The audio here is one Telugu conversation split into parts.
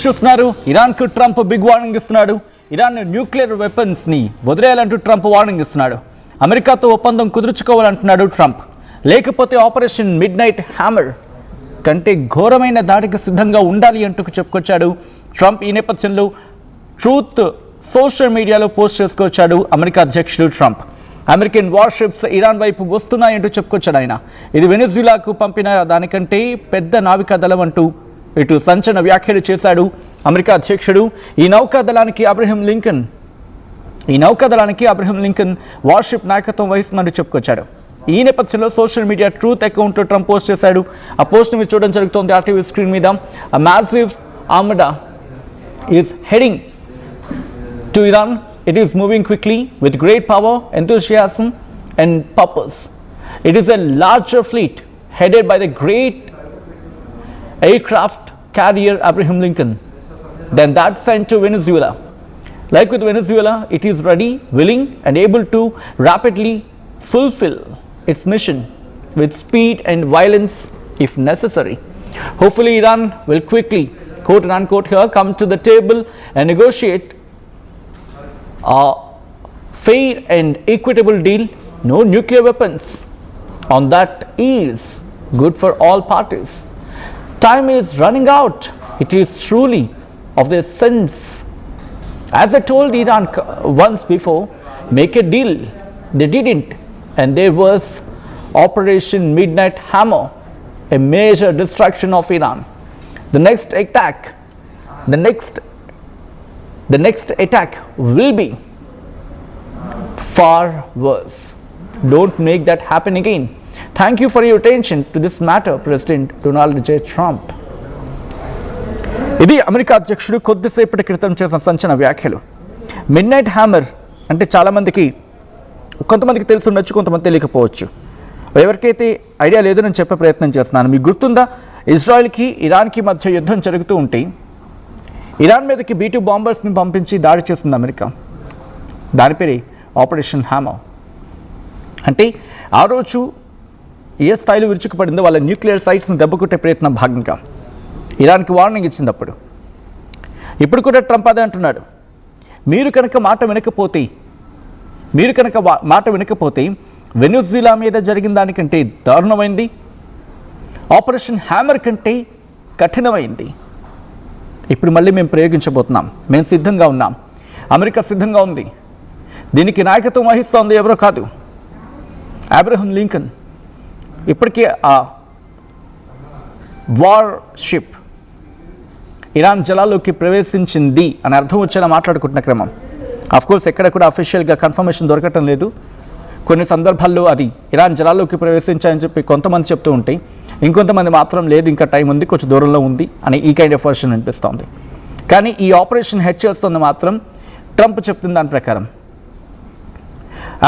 చూస్తున్నారు. ఇరాన్కు ట్రంప్ బిగ్ వార్నింగ్ ఇస్తున్నాడు. ఇరాన్ న్యూక్లియర్ వెపన్స్ని వదిలేయాలంటూ ట్రంప్ వార్నింగ్ ఇస్తున్నాడు. అమెరికాతో ఒప్పందం కుదుర్చుకోవాలంటున్నాడు ట్రంప్. లేకపోతే ఆపరేషన్ మిడ్ నైట్ హ్యామర్ కంటే ఘోరమైన దాడికి సిద్ధంగా ఉండాలి అంటూ చెప్పుకొచ్చాడు ట్రంప్. ఈ నేపథ్యంలో ట్రూత్ సోషల్ మీడియాలో పోస్ట్ చేసుకొచ్చాడు అమెరికా అధ్యక్షుడు ట్రంప్. అమెరికన్ వార్షిప్స్ ఇరాన్ వైపు వస్తున్నాయంటూ చెప్పుకొచ్చాడు ఆయన. ఇది వెనిజులాకు పంపిన దానికంటే పెద్ద నావికా దళం అంటూ ఇటు సంచలన వ్యాఖ్యలు చేశాడు అమెరికా అధ్యక్షుడు. ఈ నౌకాదళానికి అబ్రహం లింకన్ వార్షిప్ నాయకత్వం వహిస్తున్నట్టు చెప్పుకొచ్చాడు. ఈ నేపథ్యంలో social media truth account Trump post చేశాడు. ఆ పోస్ట్ మీరు చూడడం జరుగుతుంది ఆర్టీవీ స్క్రీన్ మీద. A massive armada is heading to Iran. It is moving quickly with great power, enthusiasm and purpose. It is a larger fleet headed by the great aircraft carrier Abraham Lincoln than that sent to Venezuela. Like with Venezuela, it is ready, willing and able to rapidly fulfill its mission with speed and violence if necessary. Hopefully Iran will quickly, quote and unquote here, come to the table and negotiate a fair and equitable deal. No nuclear weapons. On that is good for all parties. Time is running out. It is truly of the essence. As I told Iran once before, make a deal. They didn't. And there was Operation Midnight Hammer, a major destruction of Iran. The next attack will be far worse. Don't make that happen again. Thank you for your attention to this matter, President Donald J. Trump. ఇది అమెరికా అధ్యక్షుడు కొద్దిసేపటి క్రితం చేసిన సంచలన వ్యాఖ్యలు. మిడ్ నైట్ హ్యామర్ అంటే చాలామందికి కొంతమందికి తెలిసి ఉండొచ్చు, కొంతమంది తెలియకపోవచ్చు. ఎవరికైతే ఐడియా లేదో నేను చెప్పే ప్రయత్నం చేస్తున్నాను. మీకు గుర్తుందా, ఇజ్రాయెల్కి ఇరాన్కి మధ్య యుద్ధం జరుగుతూ ఉంటే ఇరాన్ మీదకి B-2 బాంబర్స్ని పంపించి దాడి చేస్తుంది అమెరికా. దాని పేరే ఆపరేషన్ హ్యామర్. అంటే ఆ రోజు ఏ స్థాయిలో విరుచుకుపడిందో వాళ్ళ న్యూక్లియర్ సైట్స్ని దెబ్బకొట్టే ప్రయత్నం భాగంగా ఇరాన్కి వార్నింగ్ ఇచ్చింది అప్పుడు. ఇప్పుడు కూడా ట్రంప్ అదే అంటున్నాడు. మీరు కనుక మాట వినకపోతే వెనిజులా మీద జరిగిన దానికంటే దారుణమైంది, ఆపరేషన్ హ్యామర్ కంటే కఠినమైంది ఇప్పుడు మళ్ళీ మేము ప్రయోగించబోతున్నాం. మేము సిద్ధంగా ఉన్నాం, అమెరికా సిద్ధంగా ఉంది. దీనికి నాయకత్వం వహిస్తోంది ఎవరో కాదు, అబ్రహం లింకన్. ఇప్పటికే ఆ వార్షిప్ ఇరాన్ జలాల్లోకి ప్రవేశించింది అని అర్థం వచ్చేలా మాట్లాడుకుంటున్న క్రమం. అఫ్కోర్స్ ఎక్కడ కూడా అఫీషియల్గా కన్ఫర్మేషన్ దొరకటం లేదు. కొన్ని సందర్భాల్లో అది ఇరాన్ జలాల్లోకి ప్రవేశించాయని చెప్పి కొంతమంది చెప్తూ ఉంటే, ఇంకొంతమంది మాత్రం లేదు, ఇంకా టైం ఉంది, కొంచెం దూరంలో ఉంది అని ఈ కైండ్ ఆఫ్ వర్షన్ అనిపిస్తోంది. కానీ ఈ ఆపరేషన్ హెడ్ చేస్తుంది మాత్రం ట్రంప్ చెప్తున్న దాని ప్రకారం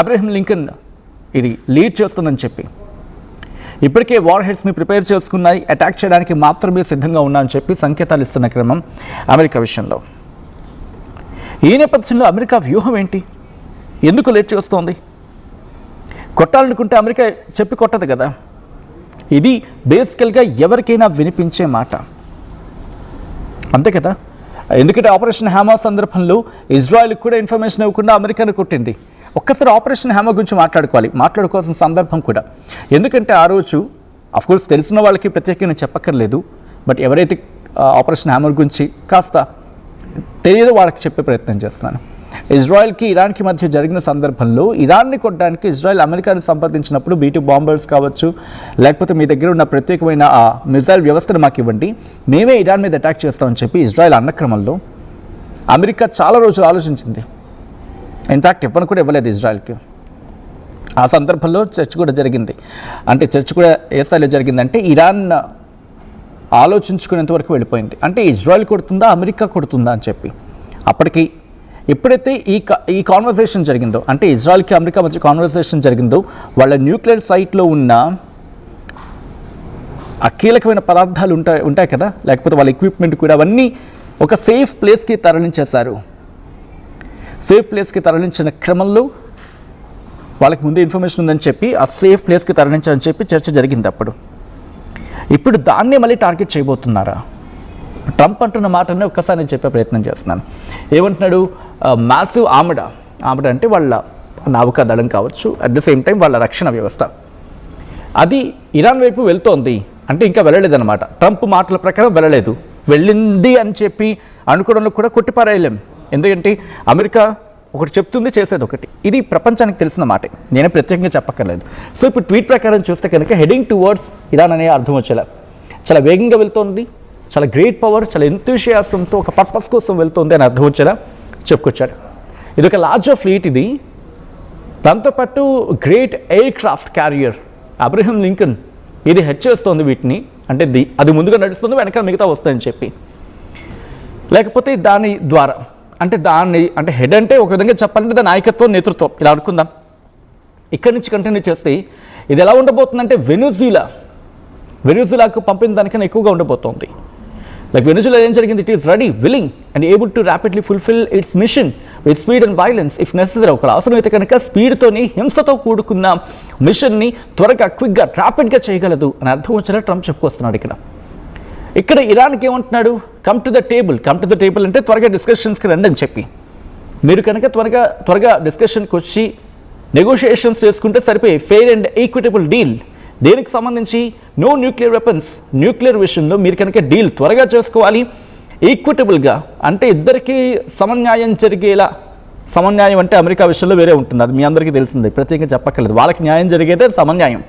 అబ్రహం లింకన్ ఇది లీడ్ చేస్తుందని చెప్పి ఇప్పటికే వార్ హెడ్స్ని ప్రిపేర్ చేసుకున్నాయి, అటాక్ చేయడానికి మాత్రమే సిద్ధంగా ఉన్నాయని చెప్పి సంకేతాలు ఇస్తున్న క్రమం అమెరికా విషయంలో. ఈ నేపథ్యంలో అమెరికా వ్యూహం ఏంటి? ఎందుకు లేట్ చేస్తోంది? కొట్టాలనుకుంటే అమెరికా చెప్పి కొట్టదు కదా. ఇది బేసికల్గా ఎవరికైనా వినిపించే మాట, అంతే కదా. ఎందుకంటే ఆపరేషన్ హ్యామర్ సందర్భంలో ఇజ్రాయెల్కి కూడా ఇన్ఫర్మేషన్ ఇవ్వకుండా అమెరికాను కొట్టింది. ఒక్కసారి ఆపరేషన్ హ్యామర్ గురించి మాట్లాడుకోవాల్సిన సందర్భం కూడా. ఎందుకంటే ఆ రోజు అఫ్కోర్స్ తెలిసిన వాళ్ళకి ప్రత్యేకంగా చెప్పక్కర్లేదు, బట్ ఎవరైతే ఆపరేషన్ హ్యామర్ గురించి కాస్త తెలియదో వాళ్ళకి చెప్పే ప్రయత్నం చేస్తున్నాను. ఇజ్రాయెల్కి ఇరాన్కి మధ్య జరిగిన సందర్భంలో ఇరాన్ని కొట్టడానికి ఇజ్రాయెల్ అమెరికాని సంప్రదించినప్పుడు B-2 బాంబర్స్ కావచ్చు, లేకపోతే మీ దగ్గర ఉన్న ప్రత్యేకమైన ఆ మిసైల్ వ్యవస్థను మాకు ఇవ్వండి, మేమే ఇరాన్ మీద అటాక్ చేస్తామని చెప్పి ఇజ్రాయెల్ అన్న క్రమంలో అమెరికా చాలా రోజులు ఆలోచించింది. ఇన్ఫ్యాక్ట్ ఇవ్వను కూడా ఇవ్వలేదు ఇజ్రాయెల్కి. ఆ సందర్భంలో చర్చ కూడా జరిగింది. అంటే చర్చ కూడా ఏ స్థాయిలో జరిగిందంటే ఇరాన్ ఆలోచించుకునేంత వరకు వెళ్ళిపోయింది. అంటే ఇజ్రాయెల్ కొడుతుందా అమెరికా కొడుతుందా అని చెప్పి. అప్పటికి ఎప్పుడైతే ఈ కాన్వర్సేషన్ జరిగిందో, అంటే ఇజ్రాయెల్కి అమెరికా మధ్య కాన్వర్సేషన్ జరిగిందో, వాళ్ళ న్యూక్లియర్ సైట్లో ఉన్న ఆ కీలకమైన పదార్థాలు ఉంటాయి కదా, లేకపోతే వాళ్ళ ఎక్విప్మెంట్ కూడా అవన్నీ ఒక సేఫ్ ప్లేస్కి తరలించేశారు. సేఫ్ ప్లేస్కి తరలించిన క్రమంలో వాళ్ళకి ముందే ఇన్ఫర్మేషన్ ఉందని చెప్పి ఆ సేఫ్ ప్లేస్కి తరలించాలని చెప్పి చర్చ జరిగింది అప్పుడు. ఇప్పుడు దాన్నే మళ్ళీ టార్గెట్ చేయబోతున్నారా? ట్రంప్ అంటున్న మాటనే ఒక్కసారి నేను చెప్పే ప్రయత్నం చేస్తున్నాను. ఏమంటున్నాడు? మ్యాసివ్ ఆర్మర్ అంటే వాళ్ళ నౌకాదళం కావచ్చు, అట్ ద సేమ్ టైం వాళ్ళ రక్షణ వ్యవస్థ అది ఇరాన్ వైపు వెళ్తోంది అంటే ఇంకా వెళ్ళలేదన్నమాట. ట్రంప్ మాటల ప్రకారం వెళ్ళలేదు, వెళ్ళింది అని చెప్పి అనుకోవడంలో కూడా కొట్టిపారేయలేం. ఎందుకంటే అమెరికా ఒకటి చెప్తుంది, చేసేది ఒకటి. ఇది ప్రపంచానికి తెలిసిన మాటే, నేనే ప్రత్యేకంగా చెప్పక్కర్లేదు. సో ఇప్పుడు ట్వీట్ ప్రకారం చూస్తే కనుక హెడింగ్ టువర్డ్స్ ఇరాన్ అనే అర్థం వచ్చేలా చాలా వేగంగా వెళ్తోంది, చాలా గ్రేట్ పవర్, చాలా ఎంతూషియాసంతో ఒక పర్పస్ కోసం వెళ్తుంది అని అర్థం వచ్చేలా చెప్పుకొచ్చాడు. ఇది ఒక లార్జర్ ఫ్లీట్, ఇది దాంతోపాటు great air craft carrier Abraham Lincoln ఇది హెడ్ చేస్తోంది వీటిని, అంటే అది ముందుగా నడుస్తుంది, వెనకాల మిగతా వస్తాయని చెప్పి. లేకపోతే దాని ద్వారా అంటే హెడ్ అంటే ఒక విధంగా చెప్పాలంటే దాని నాయకత్వం, నేతృత్వం ఇలా అనుకుందాం. ఇక్కడి నుంచి కంటిన్యూ చేస్తే ఇది ఎలా ఉండబోతుందంటే వెనిజులాకు పంపిన దానికన్నా ఎక్కువగా ఉండబోతోంది. లైక్ వెనిజులా ఏం జరిగింది? It is ready, willing and able to rapidly fulfil its mission with speed and violence if necessary. ఒక అవసరమైతే కనుక స్పీడ్తోని, హింసతో కూడుకున్న మిషన్ని త్వరగా, క్విక్గా, ర్యాపిడ్గా చేయగలదు అని అర్థం వచ్చేలా ట్రంప్ చెప్పుకొస్తున్నాడు. ఇక్కడ ఇరాన్కి ఏమంటున్నాడు? కమ్ టు ద టేబుల్ అంటే త్వరగా డిస్కషన్స్కి రండి అని చెప్పి. మీరు కనుక త్వరగా డిస్కషన్కి వచ్చి నెగోషియేషన్స్ చేసుకుంటే సరిపోయి ఫెయిర్ అండ్ ఈక్విటబుల్ డీల్. దేనికి సంబంధించి? నో న్యూక్లియర్ వెపన్స్, న్యూక్లియర్ విషయంలో మీరు కనుక డీల్ త్వరగా చేసుకోవాలి, ఈక్విటబుల్గా అంటే ఇద్దరికీ సమన్యాయం జరిగేలా. సమన్యాయం అంటే అమెరికా విషయంలో వేరే ఉంటుంది, అది మీ అందరికీ తెలిసిందే, ప్రత్యేకంగా చెప్పక్కర్లేదు. వాళ్ళకి న్యాయం జరిగితే సమన్యాయం,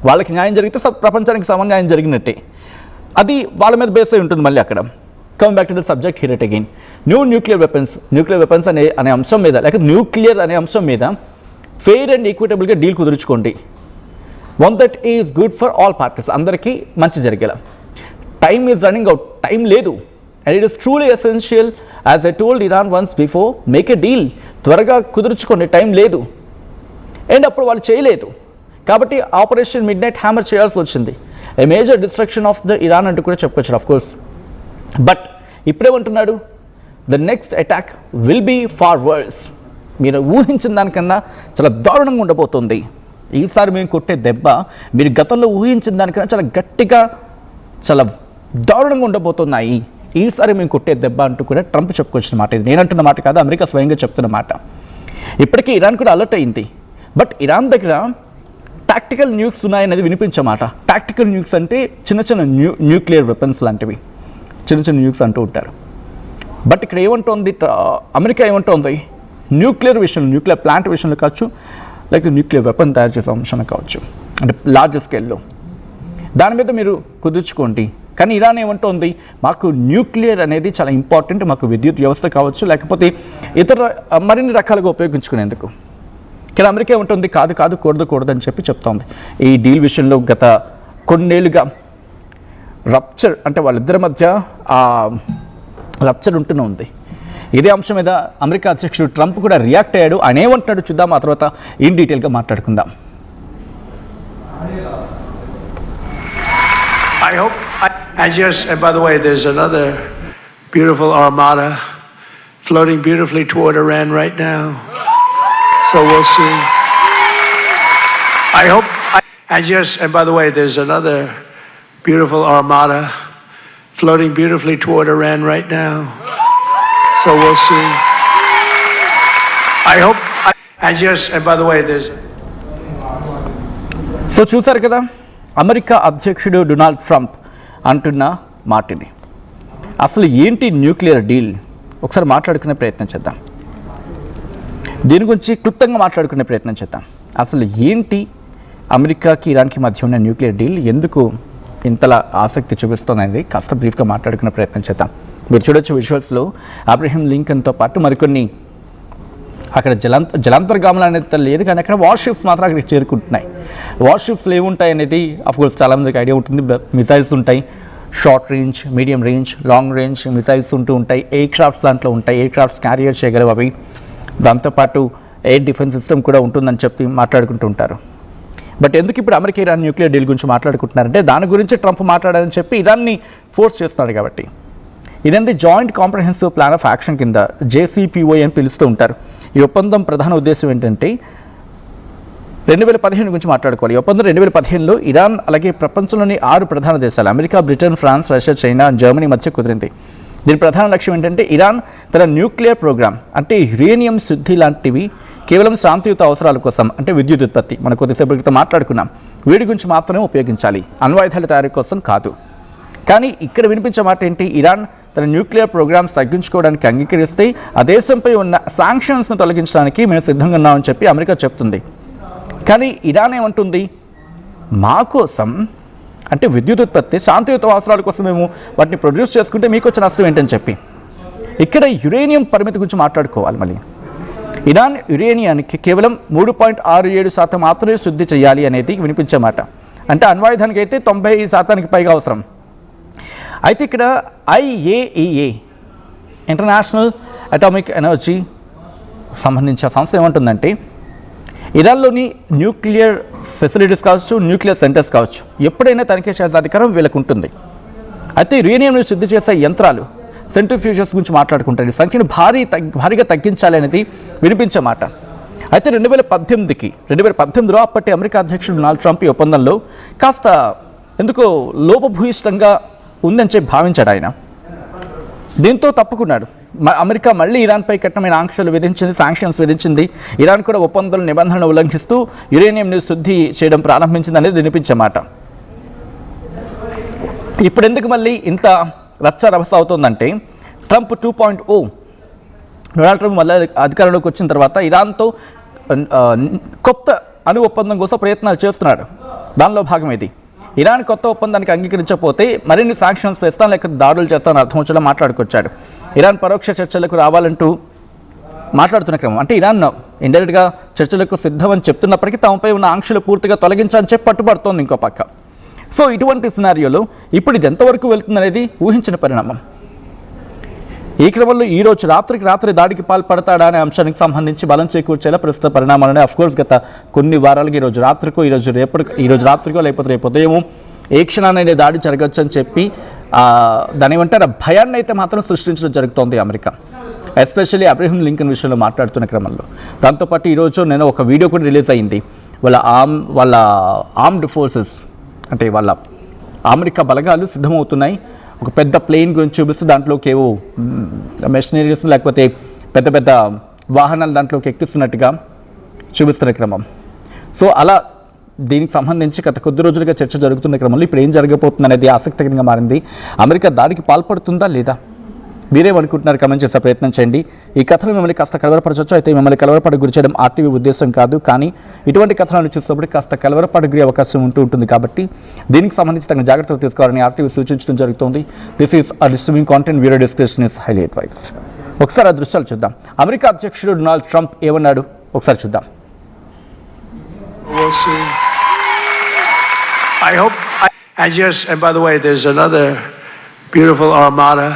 వాళ్ళకి న్యాయం జరిగితే ప్రపంచానికి సమన్యాయం జరిగినట్టే. అది వాళ్ళ మీద బేస్ అయి ఉంటుంది. మళ్ళీ అక్కడ come back to the subject hear it again. Nuclear weapons అనే అంశం మీద, లేక న్యూక్లియర్ అనే అంశం మీద ఫెయిర్ అండ్ ఈక్విటబుల్గా డీల్ కుదుర్చుకోండి. One that is good for all parties, అందరికీ మంచి జరిగేలా. Time is running out, time లేదు. And it is truly essential as I told Iran once before, make a deal, త్వరగా కుదుర్చుకోండి, టైం లేదు. అండ్ అప్పుడు వాళ్ళు చేయలేదు కాబట్టి ఆపరేషన్ మిడ్ నైట్ హ్యామర్ చేయాల్సి వచ్చింది. A major destruction of the Iran అంటూ కూడా చెప్పుకోవచ్చు ఆఫ్ కోర్స్. బట్ ఇప్పుడేమంటున్నాడు? The next attack will be far worse. మీరు ఊహించిన దానికన్నా చాలా దారుణంగా ఉండబోతుంది. ఈసారి మేము కొట్టే దెబ్బ మీరు గతంలో ఊహించిన దానికన్నా చాలా గట్టిగా, చాలా దారుణంగా ఉండబోతున్నాయి ఈసారి మేము కొట్టే దెబ్బ అంటూ కూడా ట్రంప్ చెప్పుకొచ్చిన మాట. ఇది నేనంటున్న మాట కాదు, అమెరికా స్వయంగా చెప్తున్న మాట. ఇప్పటికీ ఇరాన్ కూడా అలర్ట్ అయింది. బట్ ఇరాన్ దగ్గర టాక్టికల్ న్యూక్స్ ఉన్నాయనేది వినిపించమాట. టాక్టికల్ న్యూక్స్ అంటే చిన్న న్యూక్లియర్ వెపన్స్ లాంటివి, చిన్న న్యూక్స్ అంటూ ఉంటారు. బట్ ఇక్కడ ఏమంటోంది అమెరికా? ఏమంటోంది? న్యూక్లియర్ ప్లాంట్ విషయంలో కావచ్చు, లేకపోతే న్యూక్లియర్ వెపన్ తయారు చేసే అంశంలో కావచ్చు, అంటే లార్జ్ స్కేల్లో దాని మీద మీరు కుదుర్చుకోండి. కానీ ఇరాన్ ఏమంటోంది? మాకు న్యూక్లియర్ అనేది చాలా ఇంపార్టెంట్, మాకు విద్యుత్ వ్యవస్థ కావచ్చు, లేకపోతే ఇతర మరిన్ని రకాలుగా ఉపయోగించుకునేందుకు. ఇక్కడ అమెరికా ఏమంటుంది? కాదు కూడదు అని చెప్పి చెప్తోంది. ఈ డీల్ విషయంలో గత కొన్నేళ్ళుగా రప్చర్, అంటే వాళ్ళిద్దరి మధ్య రప్చర్ ఉంటూనే ఉంది. ఇదే అంశం మీద అమెరికా అధ్యక్షుడు ట్రంప్ కూడా రియాక్ట్ అయ్యాడు. ఆయన ఏమంటున్నాడు చూద్దాం, ఆ తర్వాత ఇన్ డీటెయిల్గా మాట్లాడుకుందాం. I hope, and by the way, there's another beautiful armada floating beautifully toward Iran right now. So we'll see. I hope, and by the way, there's another beautiful armada floating beautifully toward Iran right now. So we'll see. I hope, and by the way, there's. So చూసారు కదా అమెరికా అధ్యక్షుడు డొనాల్డ్ ట్రంప్ అంటున్న మాటిది. అసలు ఏంటి న్యూక్లియర్ డీల్? ఒకసారి మాట్లాడుకునే ప్రయత్నం చేద్దాం, దీని గురించి క్లుప్తంగా మాట్లాడుకునే ప్రయత్నం చేద్దాం. అసలు ఏంటి అమెరికాకి ఇరాన్కి మధ్య ఉన్న న్యూక్లియర్ డీల్, ఎందుకు ఇంతలా ఆసక్తి చూపిస్తుందనేది కాస్త బ్రీఫ్గా మాట్లాడుకునే ప్రయత్నం చేద్దాం. మీరు చూడొచ్చు విజువల్స్లో అబ్రహం లింకన్తో పాటు మరికొన్ని అక్కడ జలాంతర్గాములు అనేది లేదు, కానీ అక్కడ వార్షిప్స్ మాత్రం అక్కడికి చేరుకుంటున్నాయి. వార్షిప్స్లో ఏముంటాయి అనేది అఫ్కోర్స్ చాలామందికి ఐడియా ఉంటుంది. మిసైల్స్ ఉంటాయి, short range, medium range, long range missiles ఉంటాయి. ఎయిర్ క్రాఫ్ట్స్ దాంట్లో ఉంటాయి, ఎయిర్ క్రాఫ్ట్స్ క్యారియర్ చేయగలవు అవి. దాంతోపాటు ఎయిర్ డిఫెన్స్ సిస్టమ్ కూడా ఉంటుందని చెప్పి మాట్లాడుకుంటూ ఉంటారు. బట్ ఎందుకు ఇప్పుడు అమెరికా ఇరాన్ న్యూక్లియర్ డీల్ గురించి మాట్లాడుకుంటున్నారంటే దాని గురించి ట్రంప్ మాట్లాడాలని చెప్పి ఇరాన్ని ఫోర్స్ చేస్తున్నాడు కాబట్టి. ఇదంతా joint comprehensive plan of action కింద JCPOA అని పిలుస్తూ ఉంటారు. ఈ ఒప్పందం ప్రధాన ఉద్దేశం ఏంటంటే 2015 గురించి మాట్లాడుకోవాలి. ఈ ఒప్పందం 2015లో ఇరాన్ అలాగే ప్రపంచంలోని 6 ప్రధాన దేశాలు America, Britain, France, Russia, China, Germany మధ్య కుదిరింది. దీని ప్రధాన లక్ష్యం ఏంటంటే ఇరాన్ తన న్యూక్లియర్ ప్రోగ్రామ్ అంటే యురేనియం శుద్ధి లాంటివి కేవలం శాంతియుత అవసరాల కోసం అంటే విద్యుత్ ఉత్పత్తి మనం కొద్దిసేపు క్రితం మాట్లాడుకున్నాం వీటి గురించి మాత్రమే ఉపయోగించాలి, అణ్వాయుధాల తయారీ కోసం కాదు. కానీ ఇక్కడ వినిపించే మాట ఏంటి, ఇరాన్ తన న్యూక్లియర్ ప్రోగ్రామ్స్ తగ్గించుకోవడానికి అంగీకరిస్తే ఆ దేశంపై ఉన్న శాంక్షన్స్ను తొలగించడానికి మేము సిద్ధంగా ఉన్నామని చెప్పి అమెరికా చెప్తుంది. కానీ ఇరాన్ ఏమంటుంది, మా కోసం అంటే విద్యుత్ ఉత్పత్తి శాంతియుత అవసరాల కోసం మేము వాటిని ప్రొడ్యూస్ చేసుకుంటే మీకు వచ్చే నష్టం ఏంటని చెప్పి ఇక్కడ యురేనియం పరిమితి గురించి మాట్లాడుకోవాలి. మళ్ళీ ఇరాన్ యురేనియానికి కేవలం 3.67% మాత్రమే శుద్ధి చేయాలి అనేది వినిపించే మాట. అంటే అణ్వాయుధానికి అయితే 90% పైగా అవసరం. అయితే ఇక్కడ IAEA ఇంటర్నేషనల్ అటామిక్ ఎనర్జీ సంబంధించిన సంస్థ ఏమంటుందంటే ఇరాన్లోని న్యూక్లియర్ ఫెసిలిటీస్ కావచ్చు, న్యూక్లియర్ సెంటర్స్ కావచ్చు, ఎప్పుడైనా తనిఖీ చేసే అధికారం వీళ్ళకు ఉంటుంది. అయితే యురేనియంను శుద్ధి చేసే యంత్రాలు సెంట్రిఫ్యూజెస్ గురించి మాట్లాడుకుంటారు. ఈ సంఖ్యను భారీగా తగ్గించాలి అనేది వినిపించే మాట. అయితే 2018లో అప్పటి అమెరికా అధ్యక్షుడు డొనాల్డ్ ట్రంప్ ఈ ఒప్పందంలో కాస్త ఎందుకో లోపభూయిష్టంగా ఉందని చెప్పి భావించాడు ఆయన. దీంతో తప్పుకున్నాడు. అమెరికా మళ్ళీ ఇరాన్పై కఠినమైన ఆంక్షలు విధించింది, శాంక్షన్స్ విధించింది. ఇరాన్ కూడా ఒప్పందాల నిబంధనలను ఉల్లంఘిస్తూ యురేనియంని శుద్ధి చేయడం ప్రారంభించింది అనేది వినిపించే మాట. ఇప్పుడు ఎందుకు మళ్ళీ ఇంత రచ్చరభస అవుతుందంటే ట్రంప్ 2.0 డొనాల్డ్ ట్రంప్ మళ్ళీ అధికారంలోకి వచ్చిన తర్వాత ఇరాన్తో కొత్త అణు ఒప్పందం కోసం ప్రయత్నాలు చేస్తున్నాడు. దానిలో భాగం ఇది. ఇరాన్ కొత్త ఒప్పందానికి అంగీకరించకపోతే మరిన్ని శాంక్షన్స్ వేస్తాను లేక దాడులు చేస్తానని అర్థం వచ్చేలా మాట్లాడుకొచ్చాడు. ఇరాన్ పరోక్ష చర్చలకు రావాలంటూ మాట్లాడుతున్న క్రమం అంటే ఇరాన్ ఇండైరెక్ట్గా చర్చలకు సిద్ధమని చెప్తున్నప్పటికీ తమపై ఉన్న ఆంక్షలు పూర్తిగా తొలగించాలని చెప్పి పట్టుబడుతోంది ఇంకో పక్క. సో ఇటువంటి సినారియోలో ఇప్పుడు ఇది ఎంతవరకు వెళ్తుందనేది ఊహించిన పరిణామం. ఈ క్రమంలో ఈరోజు రాత్రి దాడికి పాల్పడతాడా అనే అంశానికి సంబంధించి బలం చేకూర్చేలా ప్రస్తుత పరిణామాలనే అఫ్కోర్స్ గత కొన్ని వారాలుగా ఈరోజు రాత్రికో లేకపోతే రేపు ఉదయం ఏ క్షణాన్ని దాడి జరగచ్చు అని చెప్పి దాని ఏమంటారు భయాన్ని అయితే మాత్రం సృష్టించడం జరుగుతోంది అమెరికా, ఎస్పెషల్లీ అబ్రహం లింకన్ విషయంలో మాట్లాడుతున్న క్రమంలో. దాంతోపాటు ఈరోజు నేను ఒక వీడియో కూడా రిలీజ్ అయింది. వాళ్ళ ఆర్మ్డ్ ఫోర్సెస్ అంటే వాళ్ళ అమెరికా బలగాలు సిద్ధమవుతున్నాయి. ఒక పెద్ద ప్లేన్ గురించి చూపిస్తూ దాంట్లోకి ఏవో మెషినరీస్ లేకపోతే పెద్ద పెద్ద వాహనాలు దాంట్లోకి ఎక్కిస్తున్నట్టుగా చూపిస్తున్న క్రమం. సో అలా దీనికి సంబంధించి గత కొద్ది రోజులుగా చర్చ జరుగుతున్న క్రమంలో ఇప్పుడు ఏం జరగబోతుంది అనేది ఆసక్తికరంగా మారింది. అమెరికా దాడికి పాల్పడుతుందా లేదా మీరేమనుకుంటున్నారు కమెంట్ చేసే ప్రయత్నం చేయండి. ఈ కథను మిమ్మల్ని కాస్త కలవరపరచవచ్చు. అయితే మిమ్మల్ని కలవరపడి గురి చేయడం RTV ఉద్దేశం కాదు, కానీ ఇటువంటి కథనాలను చూసినప్పుడు కాస్త కలవరపడి గురి అవకాశం ఉంటుంది. కాబట్టి దీనికి సంబంధించి తగిన జాగ్రత్తలు తీసుకోవాలని RTV సూచించడం జరుగుతుంది. This is a disturbing content, video description is highly advised. ఒకసారి ఆ దృశ్యాలు చూద్దాం. అమెరికా అధ్యక్షుడు డొనాల్డ్ ట్రంప్ ఏమన్నాడు ఒకసారి చూద్దాం. We'll see. I hope, and by the way, there's another beautiful armada